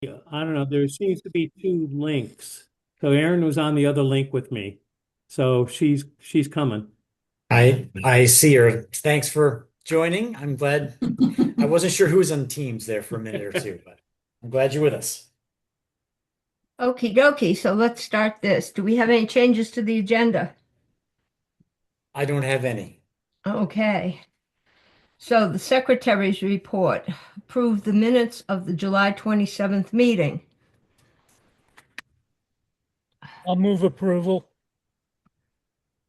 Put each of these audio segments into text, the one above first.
I don't know, there seems to be two links. So Erin was on the other link with me. So she's coming. I see her. Thanks for joining. I'm glad. I wasn't sure who was on Teams there for a minute or two, but I'm glad you're with us. Okie dokie, so let's start this. Do we have any changes to the agenda? I don't have any. Okay. So the secretary's report approved the minutes of the July 27th meeting. I'll move approval.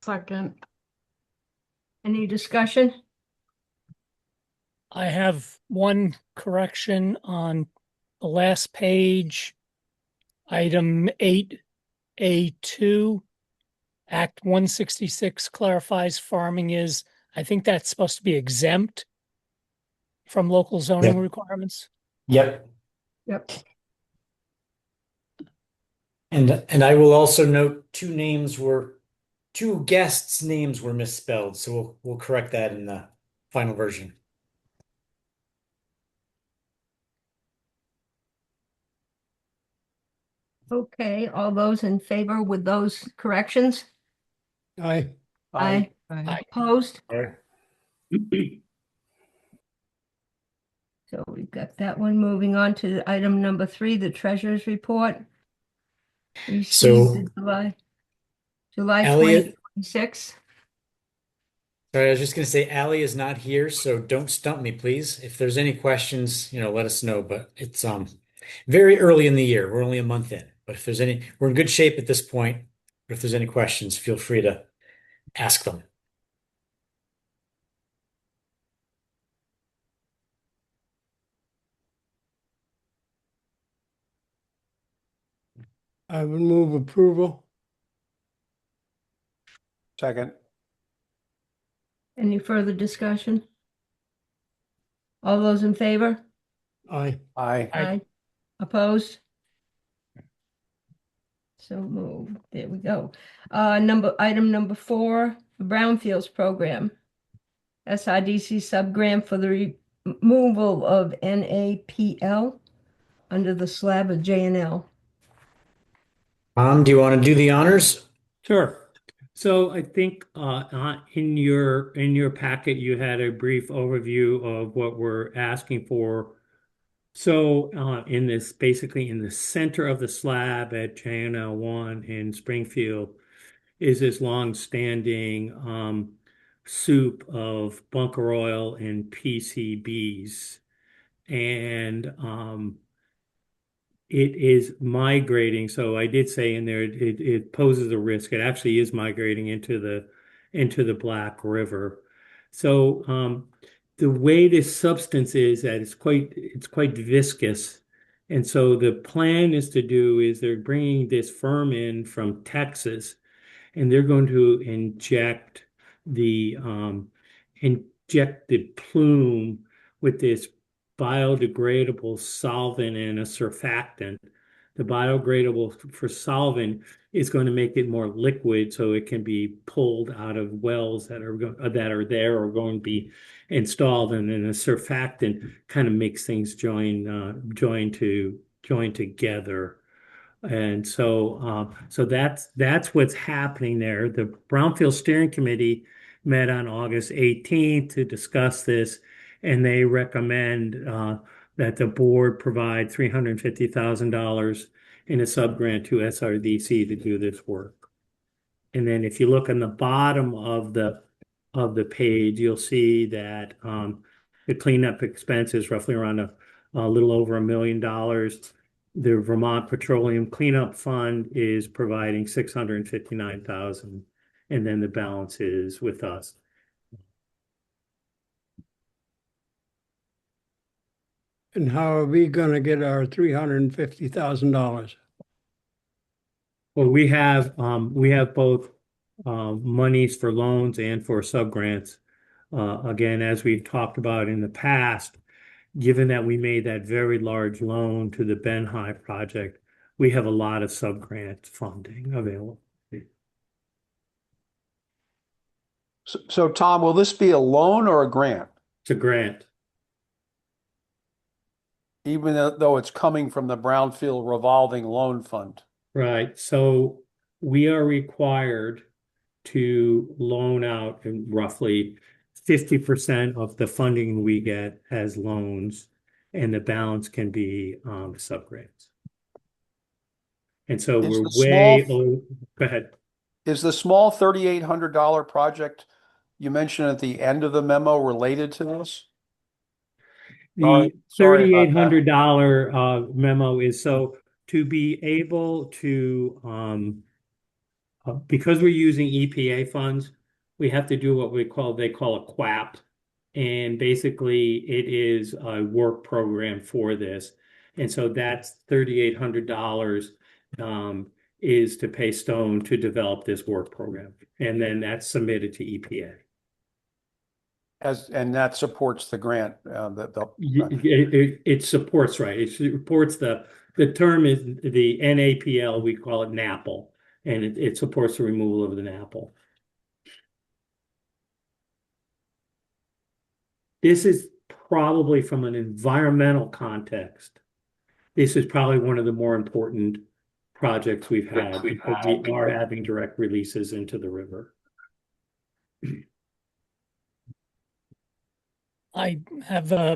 Second. Any discussion? I have one correction on the last page, item 8A2, Act 166 clarifies farming is, I think that's supposed to be exempt from local zoning Yep. requirements. Yep. Yep. And I will also note two guests' names were misspelled, so we'll correct that in the final version. Okay, all those in favor with those corrections? Aye. Aye. Aye. Opposed? All right. So we've got that one. Moving on to item number 3, the treasurer's report. So, Received July Elliot, 2026. sorry, I was just going to say Allie is not here, so don't stump me, please. If there's any questions, let us know. But it's very early in the year. We're only a month in. But if there's any, we're in good shape at this point. But if there's any questions, feel free to ask them. I would move approval. Second. Any further discussion? All those in favor? Aye. Aye. Aye. Opposed? So moved. There we go. Item number 4, the Brownfields program. SRDC subgrant for the removal of NAPL under the slab of J&L. Do you want to do the honors? Sure. So I think in your packet you had a brief overview of what we're asking for. So basically in the center of the slab at JNL1 in Springfield is this long-standing soup of bunker oil and PCBs, and it is migrating. So I did say in there it poses a risk. It actually is migrating into the Black River. So the way this substance is that it's quite viscous. And so the plan is they're bringing this firm in from Texas, and they're going to the inject the plume with this biodegradable solvent and a surfactant. The biodegradable for solvent is going to make it more liquid, so it can be pulled out of wells that are there or going to be installed, and then the surfactant kind of makes things join together. And so that's what's happening there. The Brownfield Steering Committee met on August 18th to discuss this, and they recommend that the board provide $350,000 in a subgrant to SRDC to do this work. And then if you look on the bottom of the page, you'll see that the cleanup expense is roughly around a little over $1 million. The Vermont Petroleum Cleanup Fund is providing $659,000, and then the balance is with us. And how are we going to get our $350,000? Well, we have both monies for loans and for subgrants. Again, as we've talked about in the past, given that we made that very large loan to the Benhigh project, we have a lot of subgrant funding available. So Tom, will this be a loan or a grant? It's a grant. even though it's coming from the Brownfield Revolving Loan Fund. Right. So we are required to loan out roughly 50% of the funding we get as loans, and the balance can be subgrants. And so Is we're the small go ahead. is the small $3,800 project you mentioned at the end of the memo related to this? The Sorry about that. $3,800 memo is so to be able to because we're using EPA funds, we have to do what they call a QAP. And basically it is a work program for this. And so that's $3,800 is to pay Stone to develop this work program. And then that's submitted to EPA. And that supports the grant. It supports, right. It supports the term is the NAPL, we call it NAPL, and it supports the removal of the NAPL. This is probably from an environmental context. This is probably one of the more important projects we've had because we are having direct releases into the river. I have a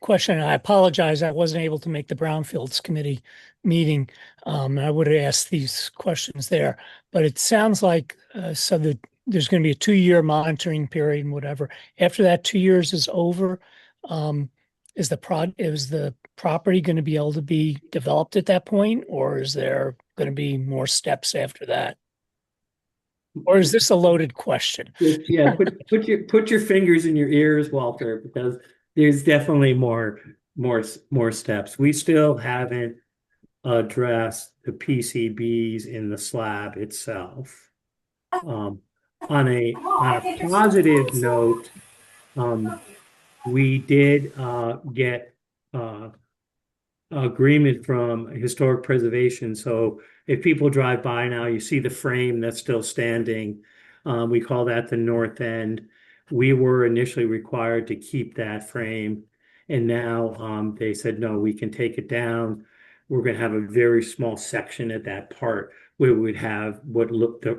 question. I apologize. I wasn't able to make the Brownfields Committee meeting. I would have asked these questions there, but it sounds like so that there's going to be a 2-year monitoring period and whatever. After that 2 years is over, is the property going to be able to be developed at that point, or is there going to be more steps after that? Or is this a loaded question? Yeah, put your fingers in your ears, Walter, because there's definitely more steps. We still haven't addressed the PCBs in the slab itself. On a positive note, we did get agreement from historic preservation. So if people drive by now, you see the frame that's still standing. We call that the north end. We were initially required to keep that frame, and now they said, no, we can take it down. We're going to have a very small section at that part where we'd have what looked a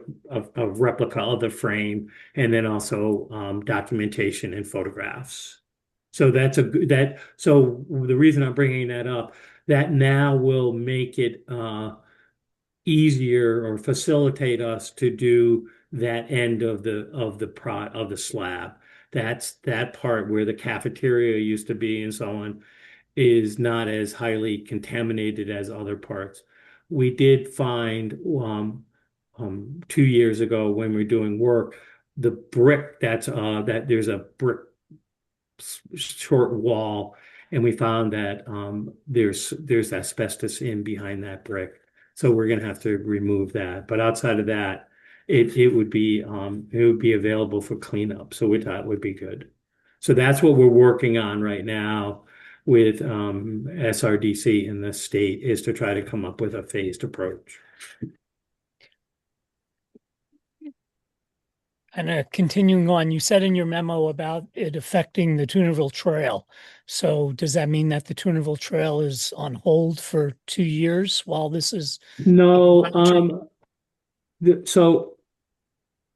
replica of the frame, and then also documentation and photographs. So so the reason I'm bringing that up, that now will make it easier or facilitate us to do that end of the slab. That's that part where the cafeteria used to be and so on is not as highly contaminated as other parts. We did find 2 years ago when we were doing work, the brick that there's a brick short wall, and we found that there's asbestos in behind that brick, so we're going to have to remove that. But outside of that, it would be available for cleanup, so we thought it would be good. So that's what we're working on right now with SRDC in the state, is to try to come up with a phased approach. And continuing on, you said in your memo about it affecting the Tunerville Trail. So does that mean that the Tunerville Trail is on hold for 2 years while this is? No,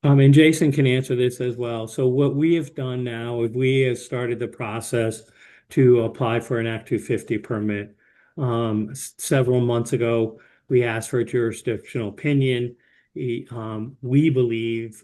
and Jason can answer this as well. So what we have done now is we have started the process to apply for an Act 250 permit. Several months ago, we asked for a jurisdictional opinion. We believe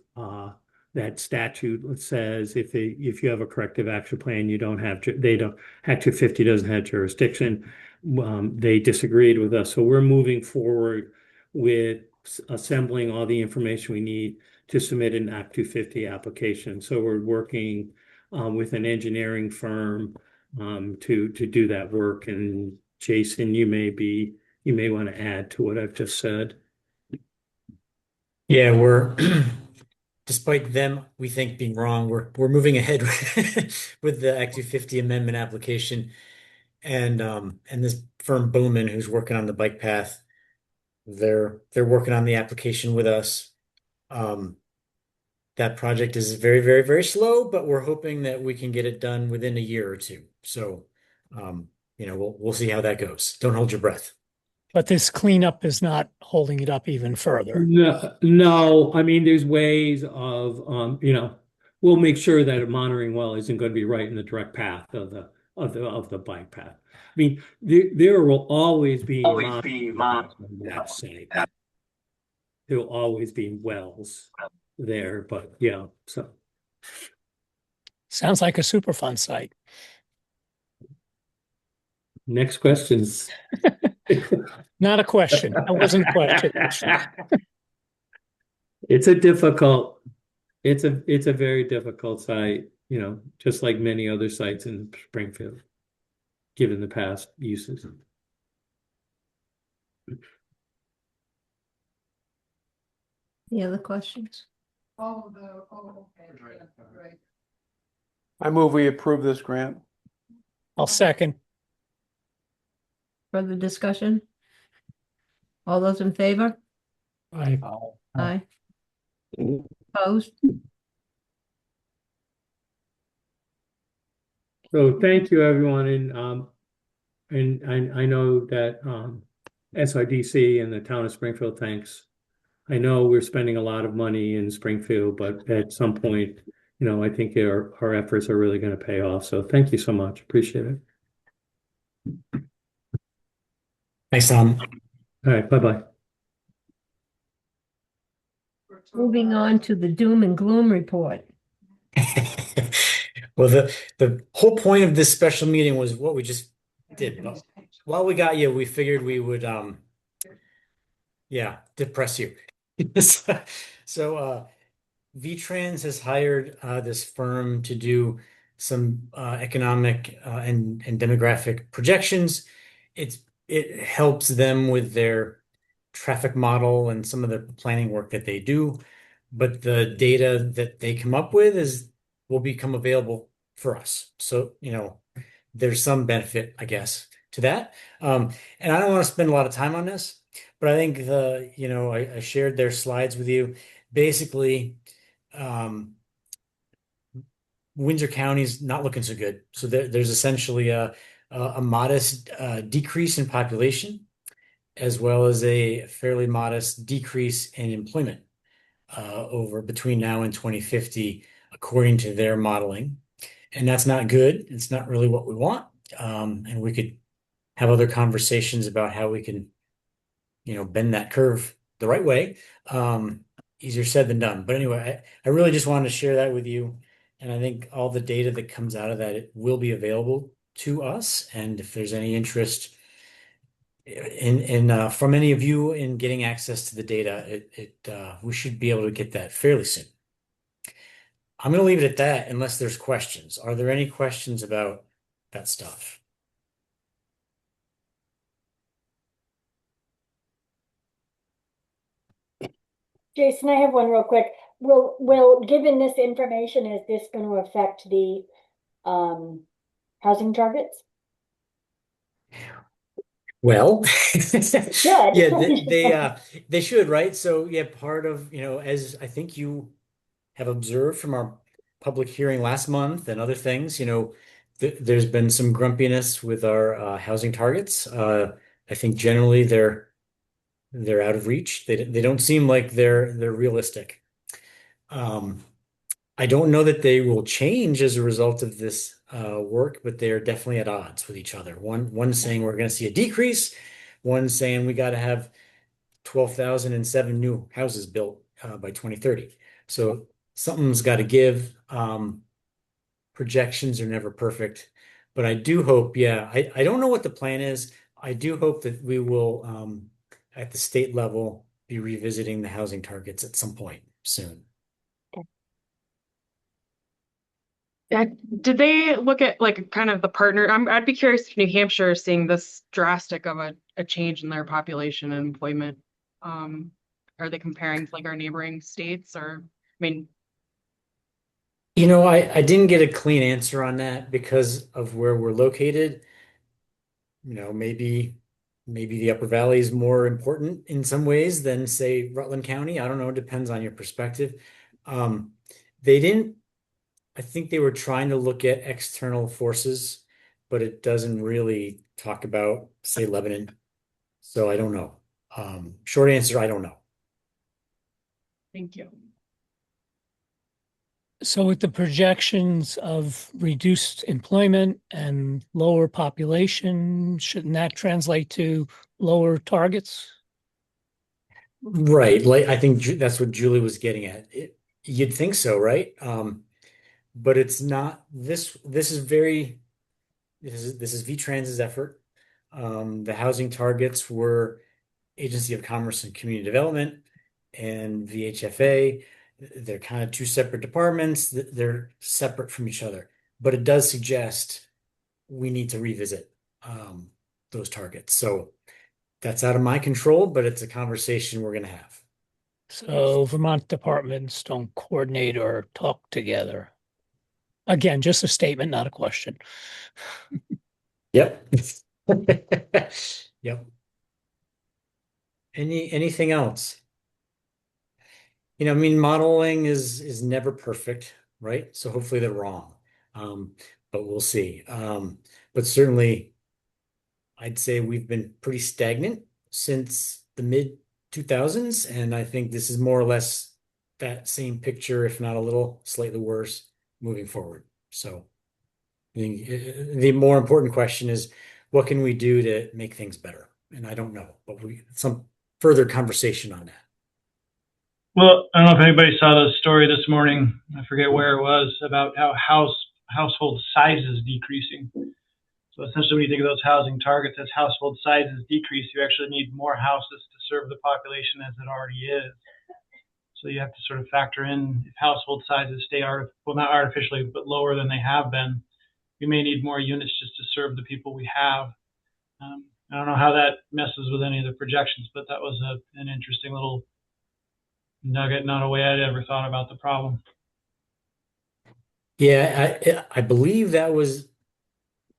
that statute says if you have a corrective action plan, Act 250 doesn't have jurisdiction. They disagreed with us, so we're moving forward with assembling all the information we need to submit an Act 250 application. So we're working with an engineering firm to do that work. And Jason, you may want to add to what I've just said. Yeah, we're despite them, we think, being wrong, we're moving ahead with the Act 250 amendment application, and this firm Bowman, who's working on the bike path, they're working on the application with us. That project is very, very, very slow, but we're hoping that we can get it done within a year or two. So, we'll see how that goes. Don't hold your breath. But this cleanup is not holding it up even further. No, no, I mean, there's ways of, we'll make sure that a monitoring well isn't going to be right in the direct path of the bike path. I mean, there will always be monitoring wells on that site. There will always be wells there, but yeah, so. Sounds like a Superfund site. Next questions. Not a question. That wasn't a question. It's a very difficult site, just like many other sites in Springfield, given the past uses. Any other questions? Right. I move we approve this grant. I'll second. Further discussion? All those in favor? I, Aye. Opposed? So thank you, everyone, and I know that SRDC and the town of Springfield thanks. I know we're spending a lot of money in Springfield, but at some point, I think our efforts are really going to pay off. So thank you so much. Appreciate it. Thanks, Tom. All right, bye-bye. Moving on to the doom and gloom report. Well, the whole point of this special meeting was what we just did. While we got you, we figured we would, depress you. So, VTrans has hired this firm to do some economic and demographic projections. It helps them with their traffic model and some of the planning work that they do, but the data that they come up with will become available for us. So, there's some benefit, I guess, to that. And I don't want to spend a lot of time on this, but I think I shared their slides with you. Basically, Windsor County's not looking so good. So there's essentially a modest decrease in population, as well as a fairly modest decrease in employment over between now and 2050, according to their modeling. And that's not good. It's not really what we want. And we could have other conversations about how we can, bend that curve the right way. Easier said than done. But anyway, I really just wanted to share that with you. And I think all the data that comes out of that, it will be available to us. And if there's any interest from any of you in getting access to the data, we should be able to get that fairly soon. I'm going to leave it at that unless there's questions. Are there any questions about that stuff? Jason, I have one real quick. Given this information, is this going to affect the housing targets? Well, Yeah, they should, right? So yeah, part of, as I think you have observed from our public hearing last month and other things, there's been some grumpiness with our housing targets. I think generally they're out of reach. They don't seem like they're realistic. I don't know that they will change as a result of this work, but they are definitely at odds with each other. One saying we're going to see a decrease, one saying we got to have 12,007 new houses built by 2030. So something's got to give. Projections are never perfect, but I do hope, I don't know what the plan is. I do hope that we will, at the state level, be revisiting the housing targets at some point soon. Did they look at kind of the partner? I'd be curious if New Hampshire is seeing this drastic of a change in their population and employment. Are they comparing to our neighboring states, or I mean? I didn't get a clean answer on that because of where we're located. Maybe the Upper Valley is more important in some ways than, say, Rutland County. I don't know. It depends on your perspective. I think they were trying to look at external forces but it doesn't really talk about, say, Lebanon. So I don't know. Short answer, I don't know. Thank you. So with the projections of reduced employment and lower population, shouldn't that translate to lower targets? Right. Like I think that's what Julie was getting at. You'd think so, right? But it's not. This is VTrans's effort. The housing targets were Agency of Commerce and Community Development and VHFA. They're kind of two separate departments. They're separate from each other, but it does suggest we need to revisit those targets. So that's out of my control, but it's a conversation we're going to have. So Vermont departments don't coordinate or talk together. Again, just a statement, not a question. Yep. Yep. Anything else? I mean, modeling is never perfect, right? So hopefully they're wrong. But we'll see. But certainly I'd say we've been pretty stagnant since the mid 2000s, and I think this is more or less that same picture, if not a little slightly worse, moving forward. So I think the more important question is, what can we do to make things better? And I don't know, but some further conversation on that. Well, I don't know if anybody saw the story this morning. I forget where it was about how household size is decreasing. So essentially, when you think of those housing targets as household sizes decrease, you actually need more houses to serve the population as it already is. So you have to sort of factor in if household sizes stay well, not artificially, but lower than they have been, we may need more units just to serve the people we have. I don't know how that messes with any of the projections, but that was an interesting little nugget, not a way I'd ever thought about the problem. Yeah, I believe that was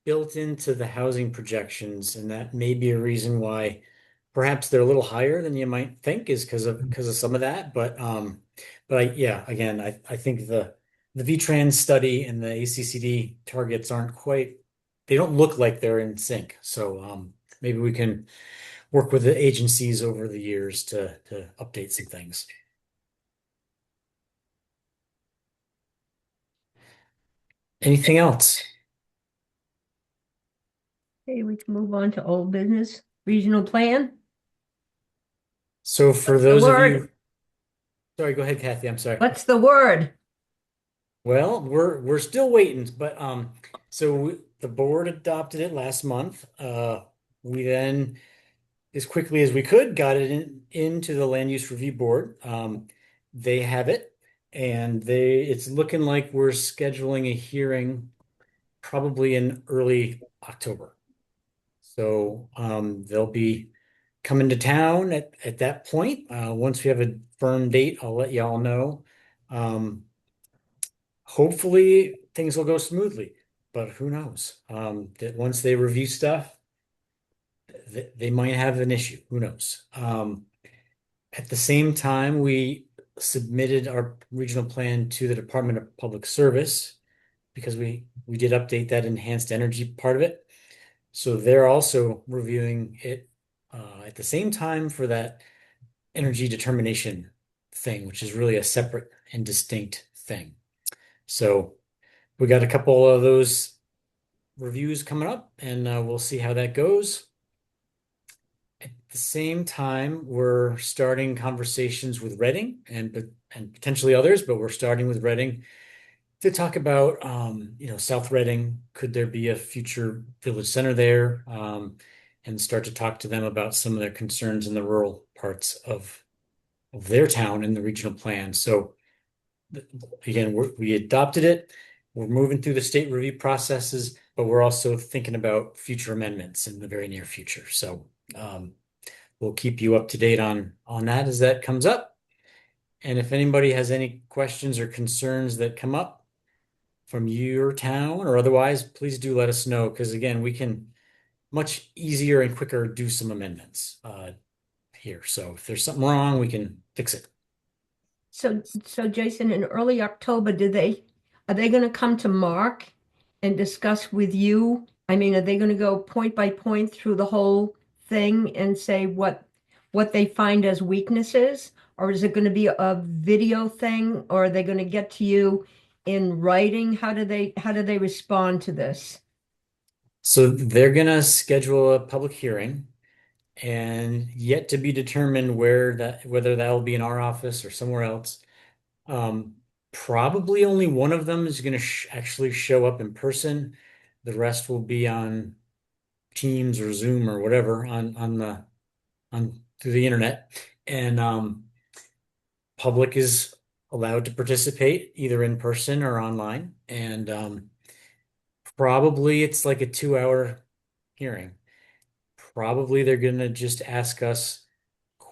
built into the housing projections, and that may be a reason why perhaps they're a little higher than you might think is because of some of that. But again, I think the VTrans study and the ACCD targets they don't look like they're in sync. So maybe we can work with the agencies over the years to update some things. Anything else? Okay, we can move on to old business, regional plan. So for What's the those of word? you, sorry, go ahead, Kathy. I'm sorry. What's the word? Well, we're still waiting, but so the board adopted it last month. We then, as quickly as we could, got it into the Land Use Review Board. They have it, and it's looking like we're scheduling a hearing probably in early October. So they'll be coming to town at that point. Once we have a firm date, I'll let you all know. Hopefully things will go smoothly, but who knows? That once they review stuff, they might have an issue. Who knows? At the same time, we submitted our regional plan to the Department of Public Service because we did update that enhanced energy part of it. So they're also reviewing it at the same time for that energy determination thing, which is really a separate and distinct thing. So we got a couple of those reviews coming up, and we'll see how that goes. At the same time, we're starting conversations with Reading and potentially others, but we're starting with Reading to talk about, South Reading. Could there be a future village center there? And start to talk to them about some of their concerns in the rural parts of their town in the regional plan. So again, we adopted it. We're moving through the state review processes, but we're also thinking about future amendments in the very near future. So we'll keep you up to date on that as that comes up. And if anybody has any questions or concerns that come up from your town or otherwise, please do let us know, because again, we can much easier and quicker do some amendments here. So if there's something wrong, we can fix it. So Jason, in early October, are they going to come to MARC and discuss with you I mean, are they going to go point by point through the whole thing and say what they find as weaknesses? Or is it going to be a video thing? Or are they going to get to you in writing? How do they respond to this? So they're gonna schedule a public hearing, and yet to be determined whether that will be in our office or somewhere else. Um, Probably only one of them is going to actually show up in person. The rest will be on Teams or Zoom or whatever on through the internet. And public is allowed to participate either in person or online. And probably it's like a 2 hour hearing. Probably they're going to just ask us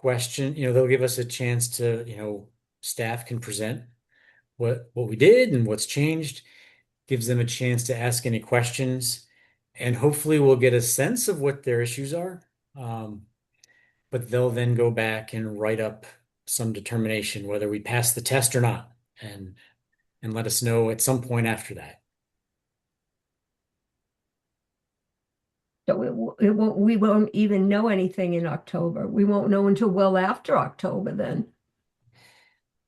they'll give us a chance to, staff can present what we did and what's changed, gives them a chance to ask any questions, and hopefully we'll get a sense of what their issues are. But they'll then go back and write up some determination whether we pass the test or not, and let us know at some point after that. So we won't even know anything in October. We won't know until well after October then.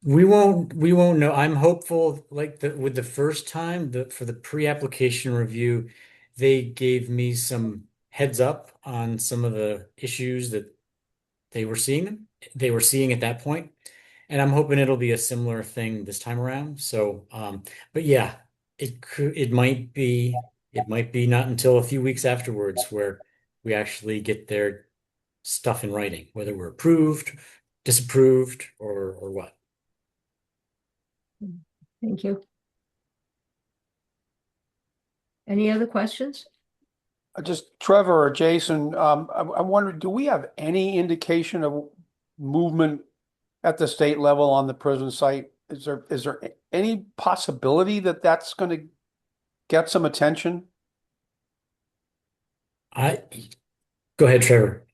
We won't know. I'm hopeful, like with the first time, for the pre-application review, they gave me some heads up on some of the issues that they were seeing at that point. And I'm hoping it'll be a similar thing this time around. So, but yeah, it might be not until a few weeks afterwards where we actually get their stuff in writing, whether we're approved, disapproved, or what. Thank you. Any other questions? Just Trevor or Jason, I wonder, do we have any indication of movement at the state level on the prison site? Is there any possibility that that's going to get some attention? Go ahead, Trevor.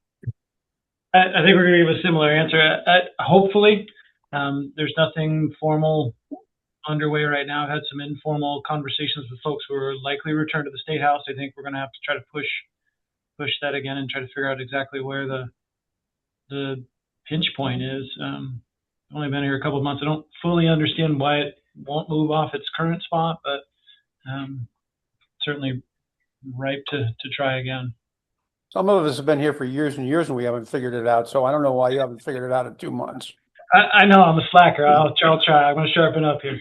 I think we're going to give a similar answer. Hopefully, there's nothing formal underway right now. I've had some informal conversations with folks who are likely to return to the State House. I think we're going to have to try to push that again and try to figure out exactly where the pinch point is. I've only been here a couple of months. I don't fully understand why it won't move off its current spot, but certainly ripe to try again. Some of us have been here for years and years and we haven't figured it out. So I don't know why you haven't figured it out in 2 months. I know I'm a slacker. I'll try. I'm going to sharpen up here.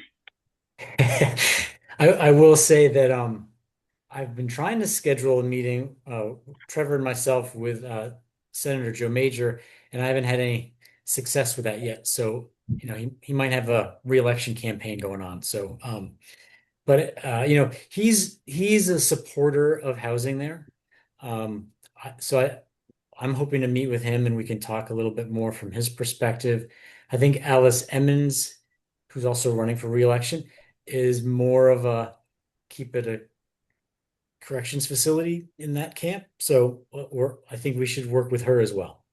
I will say that I've been trying to schedule a meeting, Trevor and myself, with Senator Joe Major, and I haven't had any success with that yet. So, he might have a re-election campaign going on. So, but he's a supporter of housing there. So I'm hoping to meet with him and we can talk a little bit more from his perspective. I think Alice Emmons, who's also running for re-election, is more of a keep it a corrections facility in that camp. So I think we should work with her as well.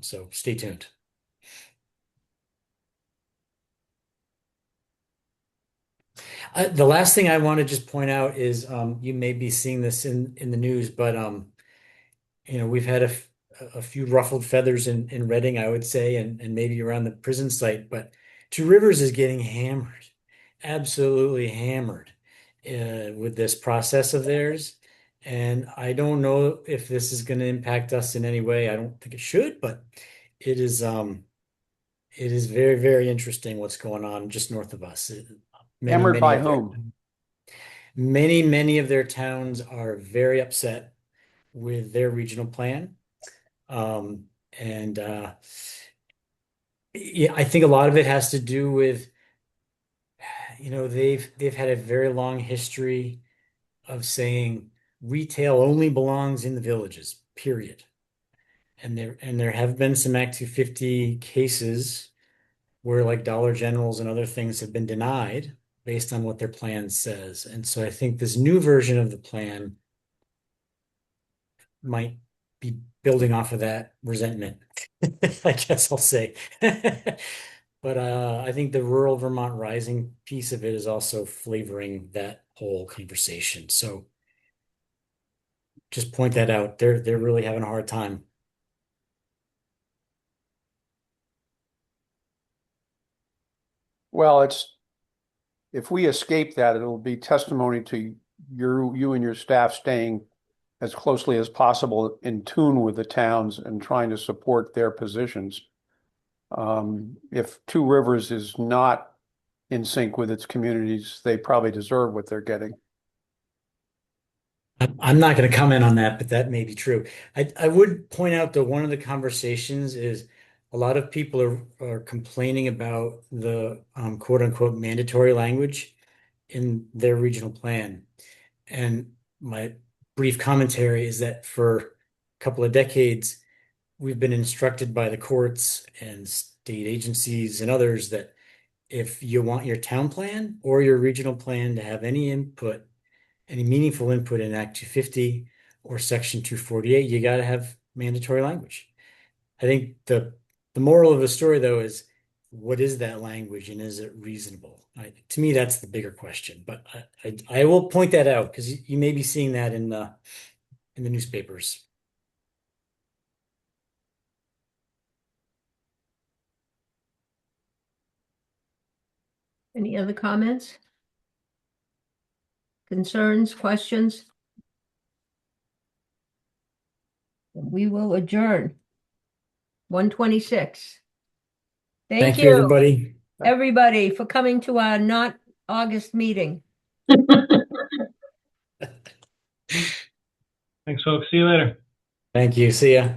So stay tuned. The last thing I want to just point out is you may be seeing this in the news, but we've had a few ruffled feathers in Reading, I would say, and maybe around the prison site, but Two Rivers is getting hammered, absolutely hammered with this process of theirs. And I don't know if this is going to impact us in any way. I don't think it should, but it is very, very interesting what's going on just north of us. Hammered by whom? Many of their towns are very upset with their regional plan. Yeah, I think a lot of it has to do with, they've had a very long history of saying retail only belongs in the villages, period. And there have been some Act 250 cases where like Dollar Generals and other things have been denied based on what their plan says. And so I think this new version of the plan might be building off of that resentment, I guess I'll say. But I think the rural Vermont Rising piece of it is also flavoring that whole conversation. So just point that out. They're really having a hard time. Well, if we escape that, it'll be testimony to you and your staff staying as closely as possible in tune with the towns and trying to support their positions. If Two Rivers is not in sync with its communities, they probably deserve what they're getting. I'm not going to comment on that, but that may be true. I would point out that one of the conversations is a lot of people are complaining about the quote unquote mandatory language in their regional plan. And my brief commentary is that for a couple of decades, we've been instructed by the courts and state agencies and others that if you want your town plan or your regional plan to have any input, any meaningful input in Act 250 or Section 248, you got to have mandatory language. I think the moral of the story, though, is what is that language and is it reasonable? To me, that's the bigger question. But I will point that out because you may be seeing that in the newspapers. Any other comments? Concerns, questions? We will adjourn. 1:26. Thank Thank you, you, everybody. for coming to our not August meeting. Thanks, folks. See you later. Thank you. See ya.